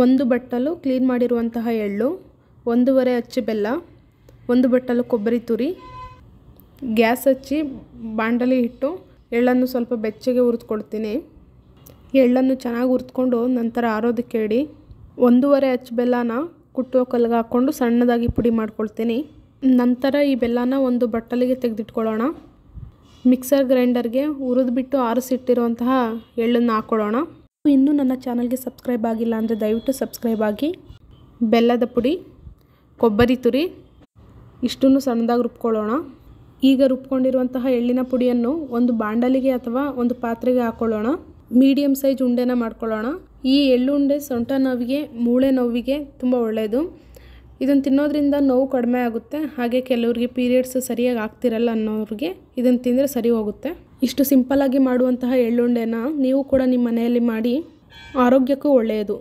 1 ಬಟ್ಟಲು ಕ್ಲೀನ್ ಮಾಡಿರುವಂತಹ ಎಳ್ಳು, 1.5 ಅಚ್ಚು ಬೆಲ್ಲ, 1 ಬಟ್ಟಲು ಕೊಬ್ಬರಿ ತುರಿ. ಗ್ಯಾಸ್ ಹಚ್ಚಿ ಬಾಂಡಲಿ ಇಟ್ಟು ಎಳ್ಳನ್ನು ಸ್ವಲ್ಪ ಬೆಚ್ಚಗೆ ಹುರಿದುಕೊಳ್ತೀನಿ. ಎಳ್ಳನ್ನು ಚೆನ್ನಾಗಿ ಹುರಿದುಕೊಂಡು ನಂತರ ಆರೋದಕ್ಕೆ ಇಡಿ. 1.5 ಅಚ್ಚು ಬೆಲ್ಲನ ಕುಟ್ಟೋ ಕಲ್ಗೆ ಹಾಕ್ಕೊಂಡು ಸಣ್ಣದಾಗಿ ಪುಡಿ ಮಾಡ್ಕೊಳ್ತೀನಿ. ನಂತರ ಈ ಬೆಲ್ಲನ ಒಂದು ಬಟ್ಟಲಿಗೆ ತೆಗೆದಿಟ್ಕೊಳ್ಳೋಣ. ಮಿಕ್ಸರ್ ಗ್ರೈಂಡರ್ಗೆ ಹುರಿದ್ಬಿಟ್ಟು ಆರಿಸಿಟ್ಟಿರುವಂತಹ ಎಳ್ಳನ್ನು ಹಾಕ್ಕೊಳ್ಳೋಣ. ಇನ್ನೂ ನನ್ನ ಚಾನಲ್ಗೆ ಸಬ್ಸ್ಕ್ರೈಬ್ ಆಗಿಲ್ಲ ಅಂದರೆ ದಯವಿಟ್ಟು ಸಬ್ಸ್ಕ್ರೈಬ್ ಆಗಿ. ಬೆಲ್ಲದ ಪುಡಿ, ಕೊಬ್ಬರಿ ತುರಿ ಇಷ್ಟನ್ನು ಸಣ್ಣದಾಗಿ ರುಬ್ಕೊಳ್ಳೋಣ. ಈಗ ರುಬ್ಕೊಂಡಿರುವಂತಹ ಎಳ್ಳಿನ ಪುಡಿಯನ್ನು ಒಂದು ಬಾಂಡಲಿಗೆ ಅಥವಾ ಒಂದು ಪಾತ್ರೆಗೆ ಹಾಕ್ಕೊಳ್ಳೋಣ. ಮೀಡಿಯಮ್ ಸೈಜ್ ಉಂಡೆನ ಮಾಡ್ಕೊಳ್ಳೋಣ. ಈ ಎಳ್ಳು ಉಂಡೆ ಸೊಂಟ ನೋವಿಗೆ, ಮೂಳೆ ನೋವಿಗೆ ತುಂಬ ಒಳ್ಳೆಯದು. ಇದನ್ನು ತಿನ್ನೋದ್ರಿಂದ ನೋವು ಕಡಿಮೆ ಆಗುತ್ತೆ. ಹಾಗೆ ಕೆಲವರಿಗೆ ಪೀರಿಯಡ್ಸ್ ಸರಿಯಾಗಿ ಆಗ್ತಿರಲ್ಲ ಅನ್ನೋರಿಗೆ ಇದನ್ನು ತಿಂದರೆ ಸರಿ ಹೋಗುತ್ತೆ. ಇಷ್ಟು ಸಿಂಪಲ್ಲಾಗಿ ಮಾಡುವಂತಹ ಎಳ್ಳುಂಡೆನ ನೀವು ಕೂಡ ನಿಮ್ಮ ಮನೆಯಲ್ಲಿ ಮಾಡಿ, ಆರೋಗ್ಯಕ್ಕೂ ಒಳ್ಳೆಯದು.